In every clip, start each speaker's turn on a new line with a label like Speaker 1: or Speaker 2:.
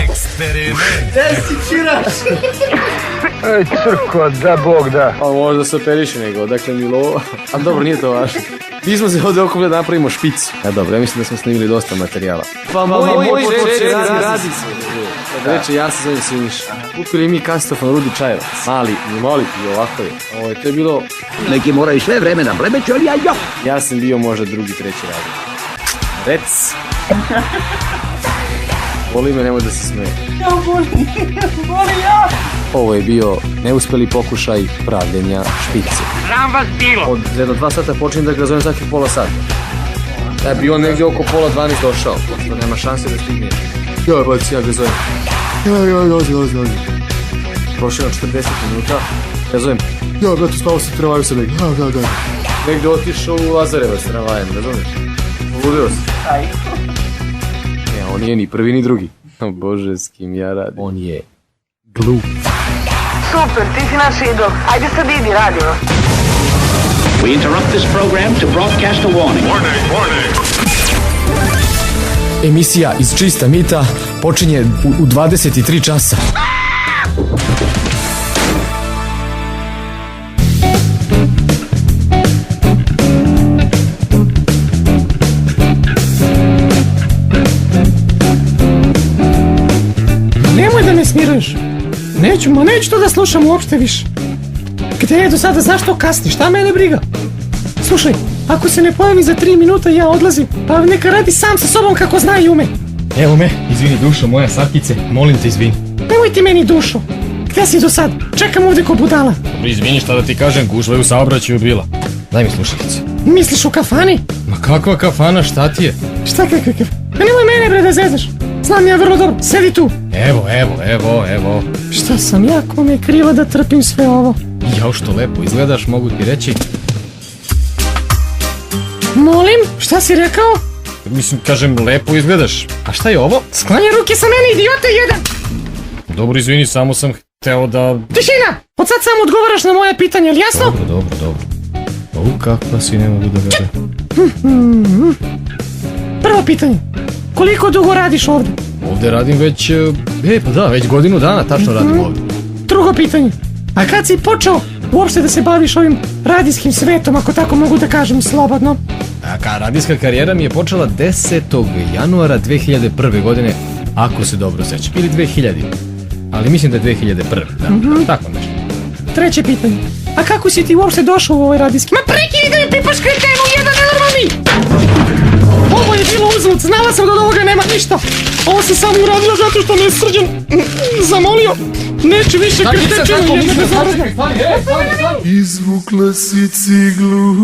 Speaker 1: Eksperiment.
Speaker 2: Gdje si čiraš?
Speaker 3: Ej, crko, da Bog da.
Speaker 2: Pa možda se operiše nego, dakle Milo... A dobro, nije to važno. Mi smo se ovdje okupili da napravimo špicu. Ja dobro, ja mislim da smo snimili dosta materijala. Pa moj reči radi se. Reče, ja se zovem Siniša. Kupili mi kastofon Rudi Čajevac. Mali ti ovako je. To je bilo...
Speaker 4: Neki moraju sve vreme na blebeću, ali ja.
Speaker 2: Ja sam bio možda drugi, treći radio. Rec. Voli me, nemoj da se smeje.
Speaker 5: Ja voli ja.
Speaker 2: Ovo je bio neuspjeli pokušaj pravljenja špice.
Speaker 3: Sram vas bilo.
Speaker 2: Od 2 sata počinjem da ga zovem svaki pola sata. Da bi on negdje oko pola 12 došao, pošto nema šanse da stigne. Ja ga zovem. Ja. Prošlo 40 minuta, ja zovem. Ja, brate, spavo se travaju se negdje. Da. Negdje otišao u Lazarevac travajem, razumiješ? Uludio se. On nije ni prvi ni drugi. Bože, s kim ja radim. On je glup.
Speaker 5: Super, ti si naš idol. Ajde sad idi, radimo.
Speaker 4: We interrupt this program to broadcast a warning.
Speaker 1: Warning.
Speaker 2: Emisija iz Čista mita počinje u 23 časa.
Speaker 6: Nemoj da me smiruješ. Neću to da slušam uopšte više. Gde je do sada, zašto kasni, šta mene briga? Slušaj, ako se ne pojavi za 3 minuta ja odlazim, pa neka radi sam sa sobom kako zna i ume.
Speaker 7: Evo me, izvini dušo moja satkice, molim te izvini.
Speaker 6: Nemoj ti meni dušo. Gde si do sad? Čekam ovdje ko budala.
Speaker 7: Izvini, šta da ti kažem, gužva je u saobraćaju bila. Daj mi slušalice.
Speaker 6: Misliš u kafani?
Speaker 7: Ma kakva kafana, šta ti je?
Speaker 6: Šta kakav? Pa nemoj mene bre da zezaš. Znam ja vrlo dobro, sedi tu.
Speaker 7: Evo.
Speaker 6: Šta sam ja, ko me je kriva da trpim sve ovo?
Speaker 7: Jao, što lepo izgledaš, mogu ti reći.
Speaker 6: Molim, šta si rekao?
Speaker 7: Mislim, kažem, lepo izgledaš. A šta je ovo?
Speaker 6: Sklanja ruke sa mene, idiote jedan!
Speaker 7: Dobro, izvini, samo sam hteo da...
Speaker 6: Tišina! Od sad samo odgovaraš na moje pitanje, jel jasno?
Speaker 7: Dobro. Kakva si, ne mogu da vede.
Speaker 6: Prvo pitanje. Koliko dugo radiš ovdje?
Speaker 7: Ovdje radim već... već godinu dana tačno radim ovdje.
Speaker 6: Drugo pitanje. A kad si počeo uopšte da se baviš ovim radijskim svetom, ako tako mogu da kažem slobodno?
Speaker 7: Radijska karijera mi je počela 10. januara 2001. godine, ako se dobro sećam. Ili 2000. Ali mislim da je 2001. Da, tako nešto.
Speaker 6: Treće pitanje. A kako si ti uopšte došao u ovaj radijski? Ma prekini da mi pipaš kretenu, jedan nenormalni! Ovo je bilo uzlud, znala sam da od ovoga nema ništa. Ovo sam samo uradila zato što me je Srđan zamolio. Neću više krtečinu, jedna bezorazna.
Speaker 1: Izvukla si ciglu.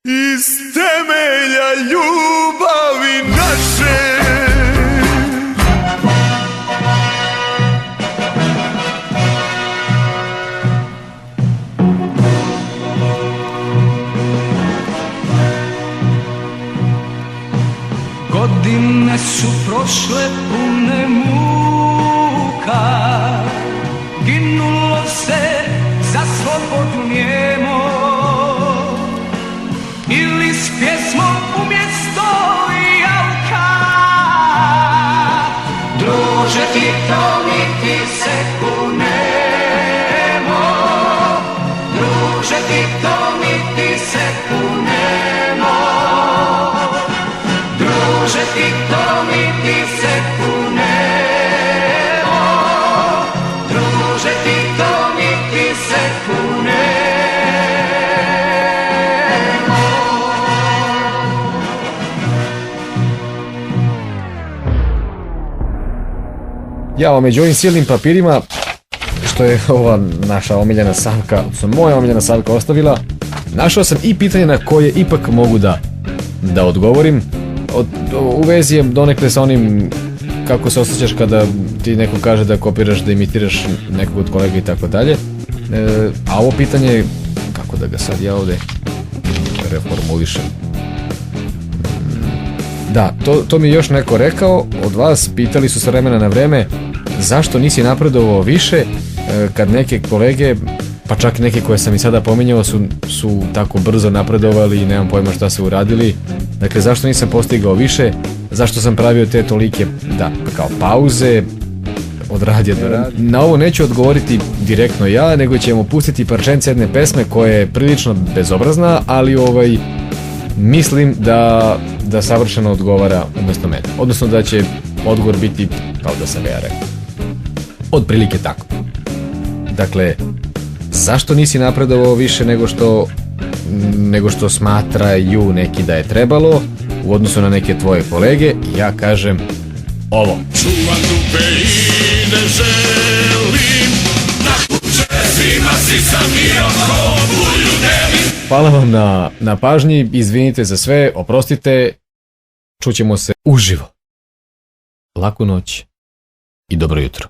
Speaker 1: Iz temelja ljubavi naše.
Speaker 8: Godine su prošle pune muka, ginulo se za slobodu njemo, ili s pjesmom umjesto jauka. Druže ti to niti se kunemo, druže ti to niti se kunemo, druže ti to niti se kunemo, druže ti to niti se kunemo.
Speaker 7: Ja, među ovim silnim papirima, što je ova naša omiljena Savka, odnosno moja omiljena Savka ostavila, našao sam i pitanje na koje ipak mogu da odgovorim. U vezi je donekle sa onim kako se osjećaš kada ti neko kaže da kopiraš, da imitiraš nekog od kolega i tako dalje. A ovo pitanje, kako da ga sad ja ovdje reformulišem. Da, to mi je još neko rekao od vas, pitali su s vremena na vreme zašto nisi napredovao više kad neke kolege, pa čak neke koje sam i sada pominjao su tako brzo napredovali i nemam pojma šta su uradili. Dakle, zašto nisam postigao više, zašto sam pravio te tolike, da, kao pauze od radija do radija. Na ovo neću odgovoriti direktno ja, nego ćemo pustiti parčence jedne pesme koja je prilično bezobrazna, ali mislim da savršeno odgovara umjesto mene. Odnosno da će odgovor biti kao da sam ja rekao. Otprilike tako. Dakle, zašto nisi napredovao više nego što smatraju neki da je trebalo u odnosu na neke tvoje kolege? Ja kažem ovo.
Speaker 1: Čuvam dupe i ne želim na pučevima si sam i oko bulju delim.
Speaker 7: Hvala vam na pažnji, izvinite za sve, oprostite, čućemo se uživo. Laku noć i dobro jutro.